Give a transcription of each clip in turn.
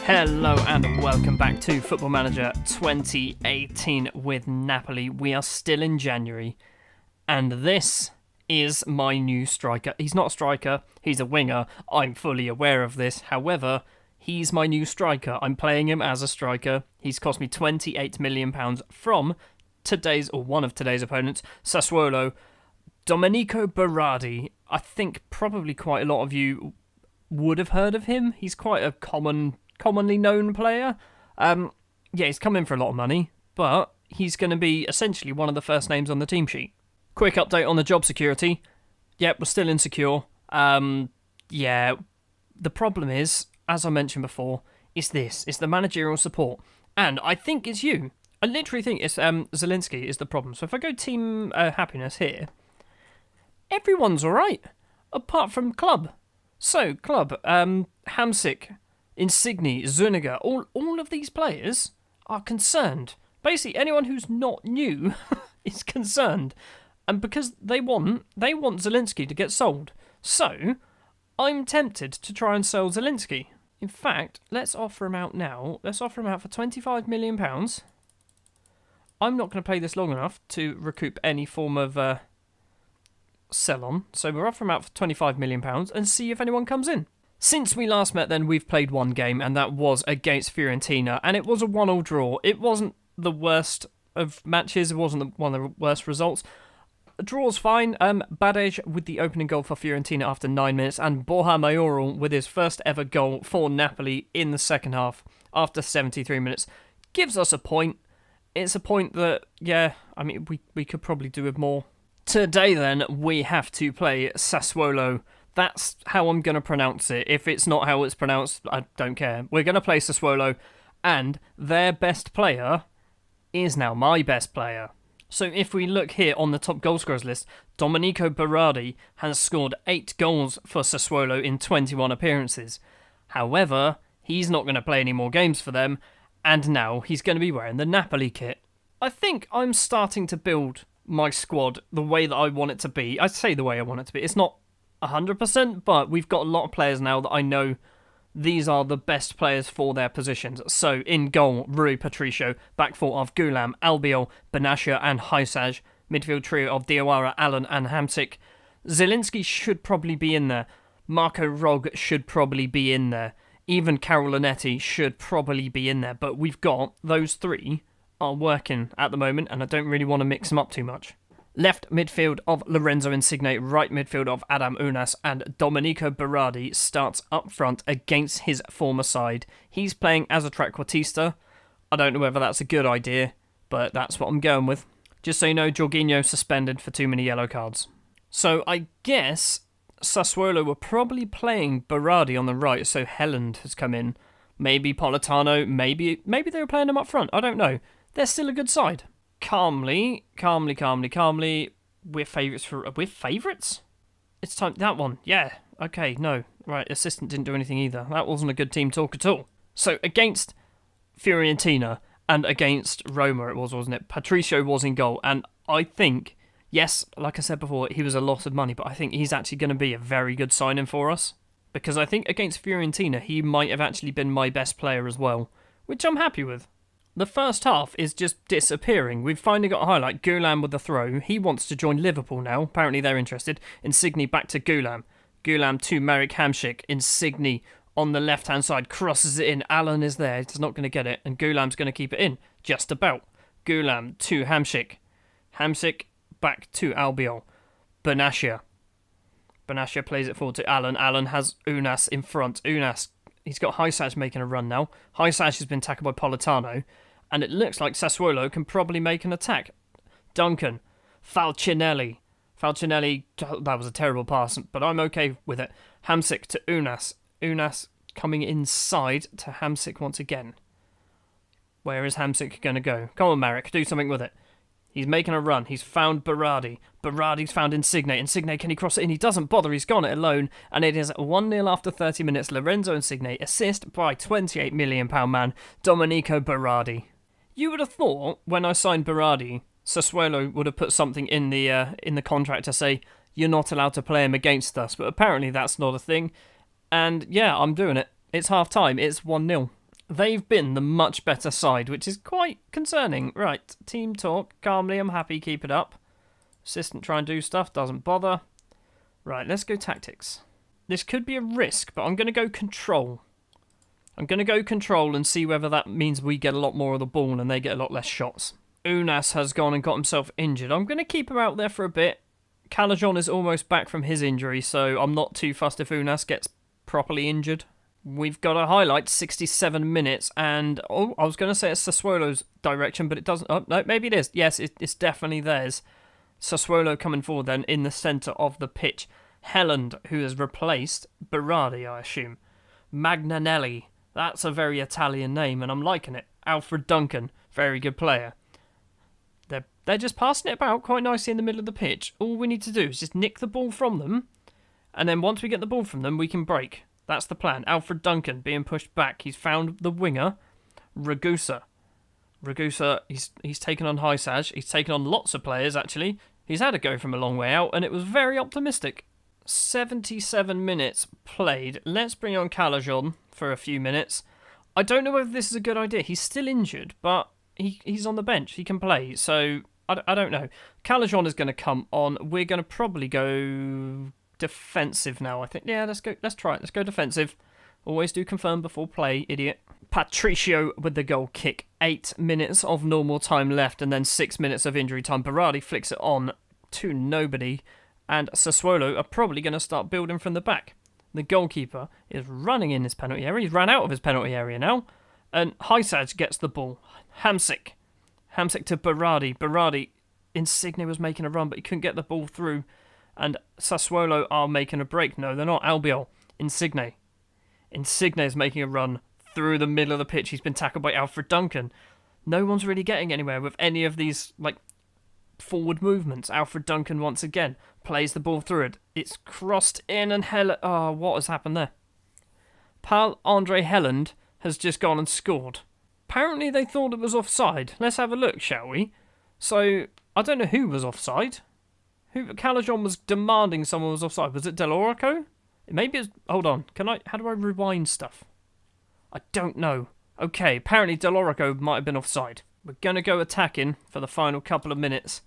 Hello and welcome back to Football Manager 2018 with Napoli. We are still in January, and this is my new striker. He's not a striker, he's a winger. I'm fully aware of this. However, he's my new striker. I'm playing him as a striker. He's cost me £28 million from one of today's opponents, Sassuolo. Domenico Berardi. I think probably quite a lot of you would have heard of him. He's quite a commonly known player. He's come in for a lot of money, but he's going to be essentially one of the first names on the team sheet. Quick update on the job security. Yep, we're still insecure. The problem is, as I mentioned before, it's the managerial support. And I think it's you. I literally think it's Zielinski is the problem. So if I go team happiness here, everyone's alright, apart from club. So, club, Hamsik, Insigne, Zuniga, all of these players are concerned. Basically, anyone who's not new is concerned. And because they want Zielinski to get sold. So, I'm tempted to try and sell Zielinski. In fact, let's offer him out now. Let's offer him out for £25 million. I'm not going to play this long enough to recoup any form of sell-on. So we'll offer him out for £25 million and see if anyone comes in. Since we last met then, we've played one game, and that was against Fiorentina, and it was a 1-1 draw. It wasn't the worst of matches, it wasn't one of the worst results. A draw's fine. Badej with the opening goal for Fiorentina after 9 minutes, and Borja Mayoral with his first ever goal for Napoli in the second half after 73 minutes. Gives us a point. It's a point that, we could probably do with more. Today then, we have to play Sassuolo. That's how I'm going to pronounce it. If it's not how it's pronounced, I don't care. We're going to play Sassuolo, and their best player is now my best player. So if we look here on the top goal scorers list, Domenico Berardi has scored 8 goals for Sassuolo in 21 appearances. However, he's not going to play any more games for them, and now he's going to be wearing the Napoli kit. I think I'm starting to build my squad the way that I want it to be. I say the way I want it to be. It's not 100%, but we've got a lot of players now that I know these are the best players for their positions. So in goal, Rui Patricio, back four of Gulam, Albiol, Benassia and Haisaj, midfield trio of Diawara, Allen and Hamsik. Zielinski should probably be in there. Marco Rog should probably be in there. Even Carolinetti should probably be in there. But we've got those three are working at the moment, and I don't really want to mix them up too much. Left midfield of Lorenzo Insigne, right midfield of Adam Unas, and Domenico Berardi starts up front against his former side. He's playing as a trequartista. I don't know whether that's a good idea, but that's what I'm going with. Just so you know, Jorginho suspended for too many yellow cards. So I guess Sassuolo were probably playing Berardi on the right, so Helland has come in. Maybe Politano, maybe they were playing him up front. I don't know. They're still a good side. Calmly. We're favourites? It's time. That one. Yeah. Okay, no. Right, assistant didn't do anything either. That wasn't a good team talk at all. So, against Fiorentina and against Roma it was, wasn't it? Patricio was in goal. And I think, yes, like I said before, he was a lot of money, but I think he's actually going to be a very good signing for us. Because I think against Fiorentina, he might have actually been my best player as well. Which I'm happy with. The first half is just disappearing. We've finally got a highlight. Gulam with the throw. He wants to join Liverpool now. Apparently they're interested. Insigne back to Gulam. Gulam to Marek Hamsik. Insigne on the left-hand side. Crosses it in. Allen is there. He's not going to get it. And Gulam's going to keep it in. Just about. Gulam to Hamsik. Hamsik back to Albiol. Benassia. Benassia plays it forward to Allen. Allen has Unas in front. Unas. He's got Haisaj making a run now. Haisaj has been tackled by Politano. And it looks like Sassuolo can probably make an attack. Duncan. Falcinelli. That was a terrible pass, but I'm okay with it. Hamsik to Unas. Unas coming inside to Hamsik once again. Where is Hamsik going to go? Come on, Marek, do something with it. He's making a run. He's found Berardi. Berardi's found Insigne. Insigne, can he cross it in? He doesn't bother. He's gone it alone. And it is 1-0 after 30 minutes. Lorenzo Insigne, assist by £28 million man, Domenico Berardi. You would have thought, when I signed Berardi, Sassuolo would have put something in the contract to say you're not allowed to play him against us, but apparently that's not a thing. And yeah, I'm doing it. It's half-time. It's 1-0. They've been the much better side, which is quite concerning. Right, team talk. Calmly, I'm happy. Keep it up. Assistant try and do stuff. Doesn't bother. Right, let's go tactics. This could be a risk, but I'm going to go control. I'm going to go control and see whether that means we get a lot more of the ball and they get a lot less shots. Unas has gone and got himself injured. I'm going to keep him out there for a bit. Calajon is almost back from his injury, so I'm not too fussed if Unas gets properly injured. We've got a highlight, 67 minutes, and I was going to say it's Sassuolo's direction, but it doesn't. Oh, no, maybe it is. Yes, it's definitely theirs. Sassuolo coming forward then in the centre of the pitch. Helland, who has replaced Berardi, I assume. Magnanelli, that's a very Italian name, and I'm liking it. Alfred Duncan, very good player. They're just passing it about quite nicely in the middle of the pitch. All we need to do is just nick the ball from them, and then once we get the ball from them, we can break. That's the plan. Alfred Duncan being pushed back. He's found the winger, Ragusa. Ragusa, he's taken on Hysaj. He's taken on lots of players, actually. He's had a go from a long way out, and it was very optimistic. 77 minutes played. Let's bring on Calajon for a few minutes. I don't know whether this is a good idea. He's still injured, but he's on the bench. He can play, so I don't know. Calajon is going to come on. We're going to probably go defensive now, I think. Yeah, let's try it. Let's go defensive. Always do confirm before play, idiot. Patricio with the goal kick. 8 minutes of normal time left and then 6 minutes of injury time. Berardi flicks it on to nobody. And Sassuolo are probably going to start building from the back. The goalkeeper is running in his penalty area. He's ran out of his penalty area now. And Hysaj gets the ball. Hamsik to Berardi. Berardi, Insigne was making a run, but he couldn't get the ball through. And Sassuolo are making a break. No, they're not. Albiol. Insigne is making a run through the middle of the pitch. He's been tackled by Alfred Duncan. No one's really getting anywhere with any of these forward movements. Alfred Duncan once again plays the ball through it. It's crossed in and what has happened there? Paul-Andre Helland has just gone and scored. Apparently they thought it was offside. Let's have a look, shall we? So, I don't know who was offside. Calajon was demanding someone was offside. Was it Delorico? Maybe it's... Hold on. How do I rewind stuff? I don't know. Okay, apparently Delorico might have been offside. We're going to go attacking for the final couple of minutes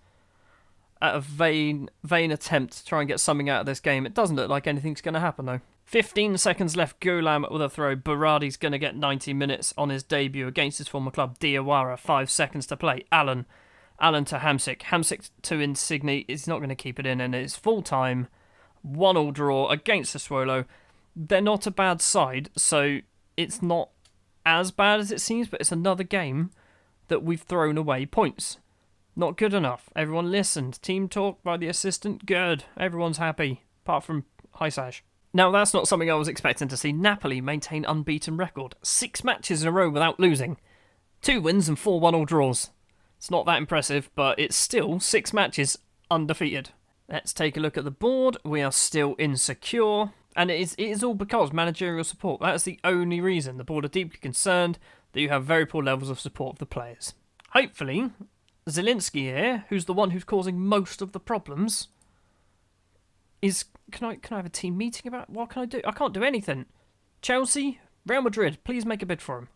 at a vain attempt to try and get something out of this game. It doesn't look like anything's going to happen, though. 15 seconds left. Gulam with a throw. Berardi's going to get 90 minutes on his debut against his former club, Diawara. 5 seconds to play. Allen to Hamsik. Hamsik to Insigne. He's not going to keep it in, and it's full time. 1-1 draw against Sassuolo. They're not a bad side, so it's not as bad as it seems, but it's another game that we've thrown away points. Not good enough. Everyone listened. Team talk by the assistant. Good. Everyone's happy, apart from Hysaj. Now, that's not something I was expecting to see. Napoli maintain unbeaten record. 6 matches in a row without losing. 2 wins and 4 1-1 draws. It's not that impressive, but it's still 6 matches undefeated. Let's take a look at the board. We are still insecure. And it is all because managerial support. That is the only reason. The board are deeply concerned that you have very poor levels of support of the players. Hopefully, Zielinski here, who's the one who's causing most of the problems, is... Can I have a team meeting about what can I do? I can't do anything. Chelsea, Real Madrid, please make a bid for him.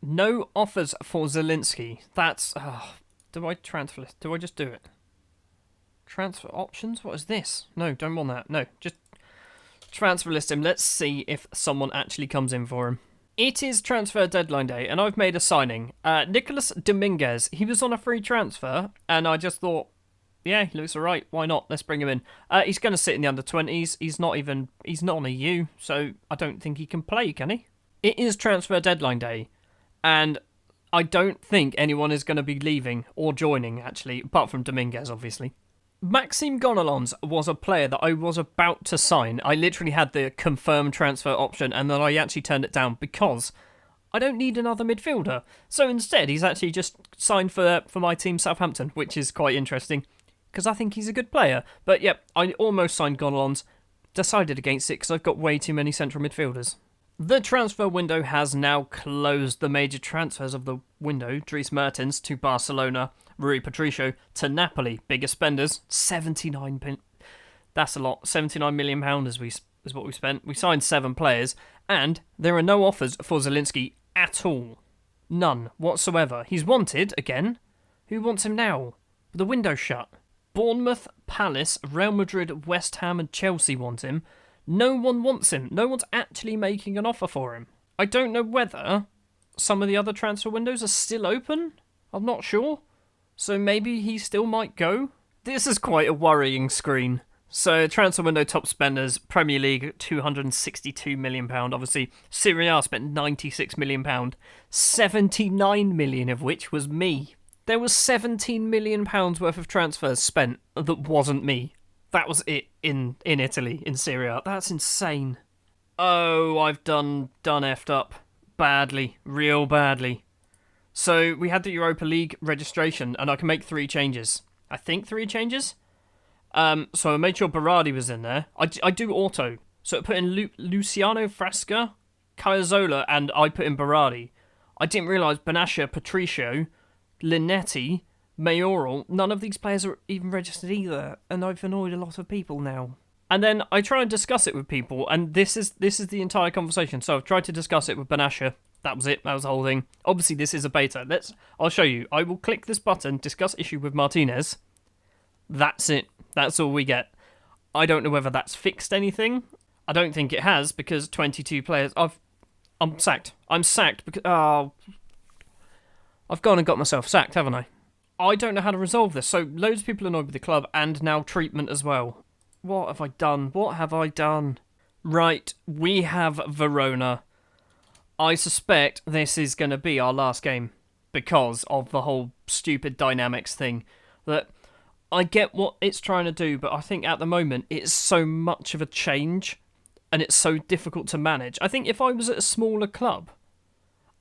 No offers for Zielinski. That's... do I transfer list? Do I just do it? Transfer options? What is this? No, don't want that. No, just transfer list him. Let's see if someone actually comes in for him. It is transfer deadline day, and I've made a signing. Nikolas Dominguez. He was on a free transfer, and I just thought, yeah, he looks alright. Why not? Let's bring him in. He's going to sit in the under-20s. He's not on a U, so I don't think he can play, can he? It is transfer deadline day, and I don't think anyone is going to be leaving or joining, actually, apart from Dominguez, obviously. Maxime Gonalons was a player that I was about to sign. I literally had the confirmed transfer option, and then I actually turned it down because I don't need another midfielder. So instead, he's actually just signed for my team, Southampton, which is quite interesting because I think he's a good player. But yep, I almost signed Gonalons, decided against it because I've got way too many central midfielders. The transfer window has now closed. The major transfers of the window, Dries Mertens to Barcelona, Rui Patricio to Napoli. Biggest spenders, that's a lot. £79 million is what we spent. We signed 7 players, and there are no offers for Zielinski at all. None whatsoever. He's wanted, again. Who wants him now? The window's shut. Bournemouth, Palace, Real Madrid, West Ham and Chelsea want him. No one wants him. No one's actually making an offer for him. I don't know whether some of the other transfer windows are still open. I'm not sure. So maybe he still might go. This is quite a worrying screen. So, transfer window top spenders, Premier League, £262 million. Obviously, Serie A spent £96 million. £79 million of which was me. There was £17 million worth of transfers spent that wasn't me. That was it in Italy, in Serie A. That's insane. Oh, I've done effed up. Badly. Real badly. So, we had the Europa League registration, and I can make 3 changes. I think 3 changes? So I made sure Berardi was in there. I do auto. So I put in Luciano Frasca, Cazorla, and I put in Berardi. I didn't realise Benascia, Patricio, Linetti, Mayoral, none of these players are even registered either, and I've annoyed a lot of people now. And then I try and discuss it with people, and this is the entire conversation. So I've tried to discuss it with Benascia. That was it. That was the whole thing. Obviously, this is a beta. I'll show you. I will click this button, discuss issue with Martinez. That's it. That's all we get. I don't know whether that's fixed anything. I don't think it has, because 22 players... I'm sacked. I'm sacked because... I've gone and got myself sacked, haven't I? I don't know how to resolve this. So, loads of people annoyed with the club, and now treatment as well. What have I done? What have I done? Right, we have Verona. I suspect this is going to be our last game, because of the whole stupid dynamics thing. That... I get what it's trying to do, but I think at the moment it's so much of a change and it's so difficult to manage. I think if I was at a smaller club,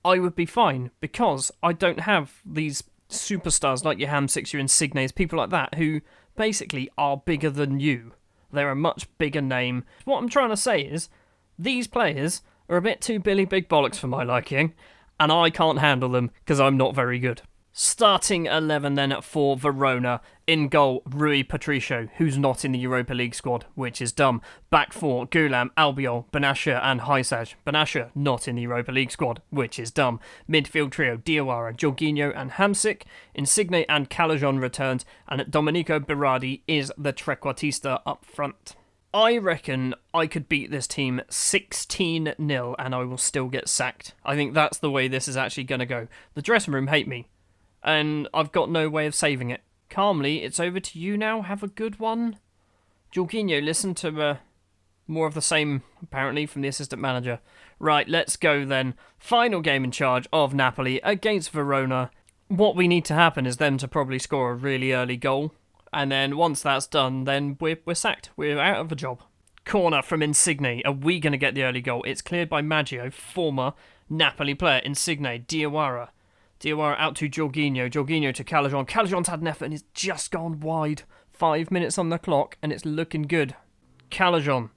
I would be fine because I don't have these superstars like your Hamsicks, your Insignes, people like that who basically are bigger than you. They're a much bigger name. What I'm trying to say is these players are a bit too Billy Big Bollocks for my liking and I can't handle them because I'm not very good. Starting 11 then for Verona. In goal, Rui Patricio, who's not in the Europa League squad, which is dumb. Back 4, Gulam, Albiol, Benascia and Hysaj. Benascia not in the Europa League squad, which is dumb. Midfield trio, Diawara, Jorginho and Hamsik. Insigne and Calajon returned. And Domenico Berardi is the trequartista up front. I reckon I could beat this team 16-0 and I will still get sacked. I think that's the way this is actually going to go. The dressing room hate me. And I've got no way of saving it. Calmly, it's over to you now. Have a good one. Jorginho, listen to more of the same, apparently, from the assistant manager. Right, let's go then. Final game in charge of Napoli against Verona. What we need to happen is them to probably score a really early goal. And then once that's done, then we're sacked. We're out of a job. Corner from Insigne. Are we going to get the early goal? It's cleared by Maggio, former Napoli player. Insigne, Diawara. Diawara out to Jorginho. Jorginho to Calajon. Calajon's had an effort and he's just gone wide. 5 minutes on the clock and it's looking good. Calajon.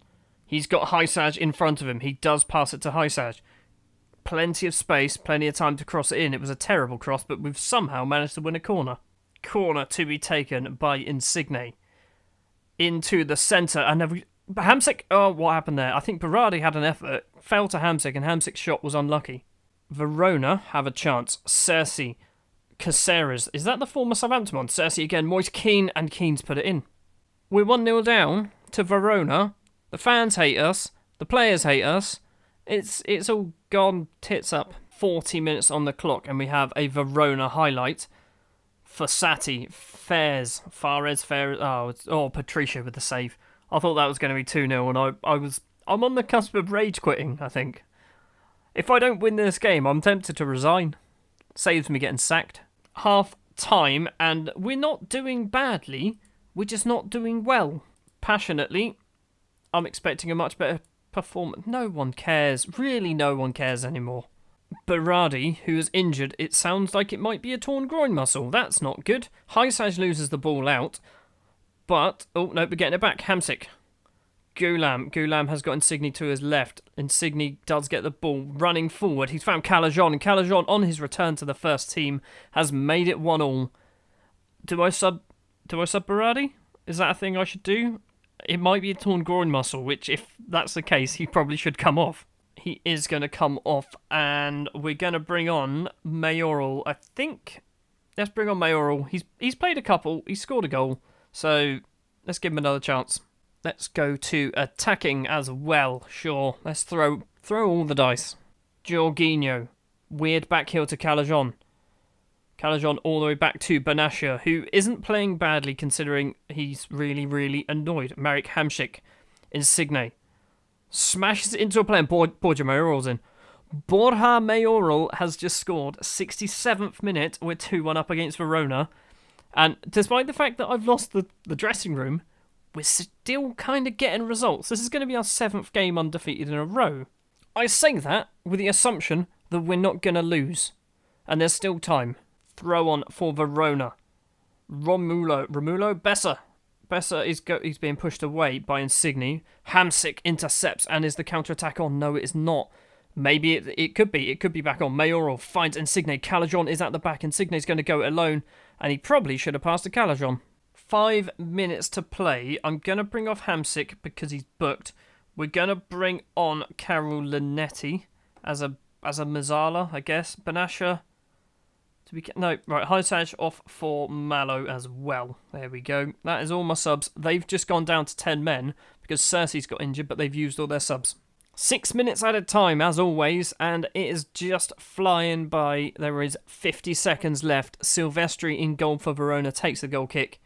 He's got Hysaj in front of him. He does pass it to Hysaj. Plenty of space, plenty of time to cross it in. It was a terrible cross, but we've somehow managed to win a corner. Corner to be taken by Insigne. Into the centre. And Hamsik... Oh, what happened there? I think Berardi had an effort. Fell to Hamsik and Hamsik's shot was unlucky. Verona have a chance. Cersei. Caceres. Is that the former Southampton one? Cersei again. Moise Keane and Keane's put it in. We're 1-0 down to Verona. The fans hate us. The players hate us. It's all gone tits up. 40 minutes on the clock and we have a Verona highlight. Fossati. Fares. Oh, Patricio with the save. I thought that was going to be 2-0 and I'm on the cusp of rage quitting, I think. If I don't win this game, I'm tempted to resign. Saves me getting sacked. Half time, and we're not doing badly. We're just not doing well. Passionately, I'm expecting a much better performance. No one cares. Really, no one cares anymore. Berardi, who is injured, it sounds like it might be a torn groin muscle. That's not good. Hysaj loses the ball out. But, oh no, we're getting it back. Hamsik. Gulam has got Insigne to his left. Insigne does get the ball running forward. He's found Calajon, and Calajon on his return to the first team has made it 1-1. Do I sub Berardi? Is that a thing I should do? It might be a torn groin muscle, which if that's the case, he probably should come off. He is going to come off, and we're going to bring on Mayoral. I think let's bring on Mayoral. He's played a couple. He's scored a goal, so let's give him another chance. Let's go to attacking as well. Sure, let's throw all the dice. Jorginho, weird back heel to Calajon. Calajon all the way back to Benassia, who isn't playing badly considering he's really, really annoyed. Marek Hamšík, Insigne. Smashes it into a play and Borja Mayoral's in. Borja Mayoral has just scored 67th minute. We're 2-1 up against Verona. And despite the fact that I've lost the dressing room, we're still kind of getting results. This is going to be our 7th game undefeated in a row. I say that with the assumption that we're not going to lose. And there's still time. Throw on for Verona. Romulo Bessa. Bessa he's being pushed away by Insigne. Hamšík intercepts and is the counter-attack on. No, it is not. Maybe it could be. It could be back on. Mayoral finds Insigne. Calajon is at the back. Insigne's going to go it alone. And he probably should have passed to Calajon. 5 minutes to play. I'm going to bring off Hamšík because he's booked. We're going to bring on Karol Linetti as a Mazzala, I guess. Benassia. Hajsaj off for Malo as well. There we go. That is all my subs. They've just gone down to 10 men because Cersei's got injured, but they've used all their subs. 6 minutes at a time, as always, and it is just flying by. There is 50 seconds left. Silvestri in goal for Verona takes the goal kick.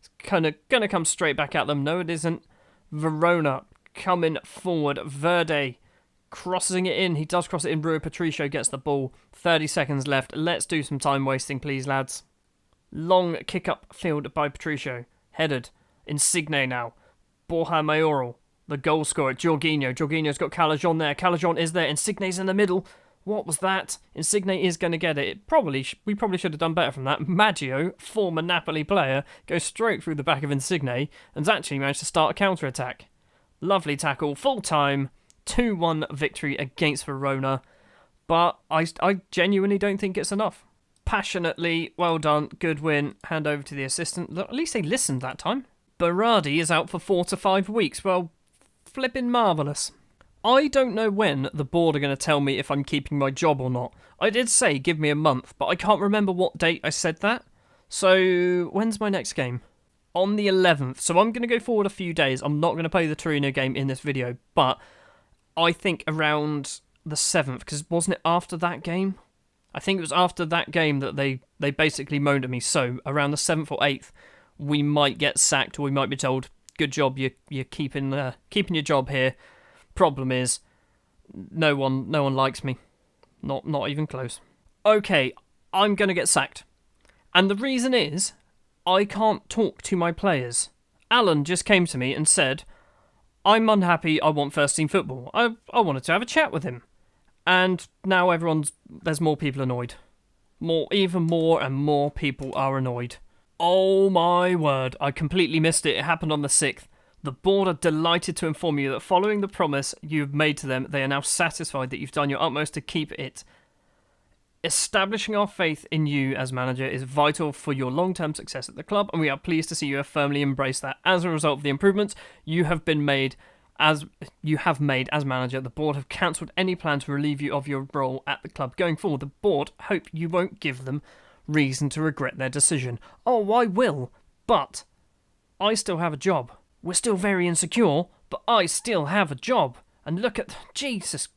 It's kind of going to come straight back at them. No, it isn't. Verona coming forward. Verde crossing it in. He does cross it in. Rui Patricio gets the ball. 30 seconds left. Let's do some time wasting, please, lads. Long kick up field by Patricio. Headed. Insigne now. Borja Mayoral, the goal scorer. Jorginho. Jorginho's got Calajon there. Calajon is there. Insigne's in the middle. What was that? Insigne is going to get it. We probably should have done better from that. Maggio, former Napoli player, goes straight through the back of Insigne and has actually managed to start a counter-attack. Lovely tackle. Full time. 2-1 victory against Verona. But I genuinely don't think it's enough. Passionately, well done, good win. Hand over to the assistant. At least they listened that time. Berardi is out for 4 to 5 weeks. Well, flipping marvellous. I don't know when the board are going to tell me if I'm keeping my job or not. I did say give me a month, but I can't remember what date I said that. So, when's my next game? On the 11th. So I'm going to go forward a few days. I'm not going to play the Torino game in this video, but I think around the 7th, because wasn't it after that game? I think it was after that game that they basically moaned at me. So around the 7th or 8th, we might get sacked, or we might be told, good job, you're keeping your job here. Problem is, no one likes me. Not even close. Okay, I'm going to get sacked. And the reason is, I can't talk to my players. Alan just came to me and said, I'm unhappy, I want first team football. I wanted to have a chat with him. And now there's more people annoyed. Even more and more people are annoyed. Oh my word, I completely missed it. It happened on the 6th. The board are delighted to inform you that following the promise you've made to them, they are now satisfied that you've done your utmost to keep it. Establishing our faith in you as manager is vital for your long-term success at the club, and we are pleased to see you have firmly embraced that. As a result of the improvements you have made as manager, the board have cancelled any plan to relieve you of your role at the club. Going forward, the board hope you won't give them reason to regret their decision. Oh, I will, but I still have a job. We're still very insecure, but I still have a job. And look at... Jesus.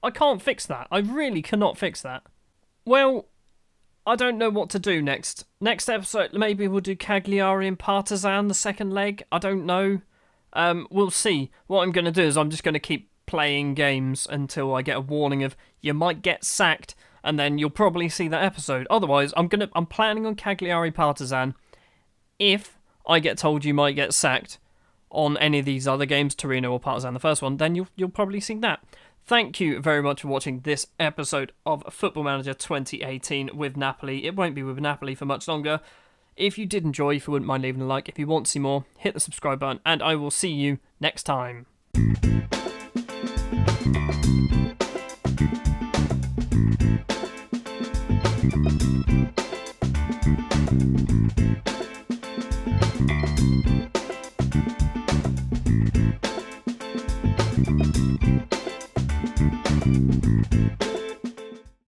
I can't fix that. I really cannot fix that. Well, I don't know what to do next. Next episode, maybe we'll do Cagliari and Partizan, the second leg. I don't know. We'll see. What I'm going to do is I'm just going to keep playing games until I get a warning of you might get sacked, and then you'll probably see that episode. Otherwise, I'm planning on Cagliari Partizan. If I get told you might get sacked on any of these other games, Torino or Partizan, the first one, then you'll probably see that. Thank you very much for watching this episode of Football Manager 2018 with Napoli. It won't be with Napoli for much longer. If you did enjoy, if you wouldn't mind leaving a like, if you want to see more, hit the subscribe button, and I will see you next time.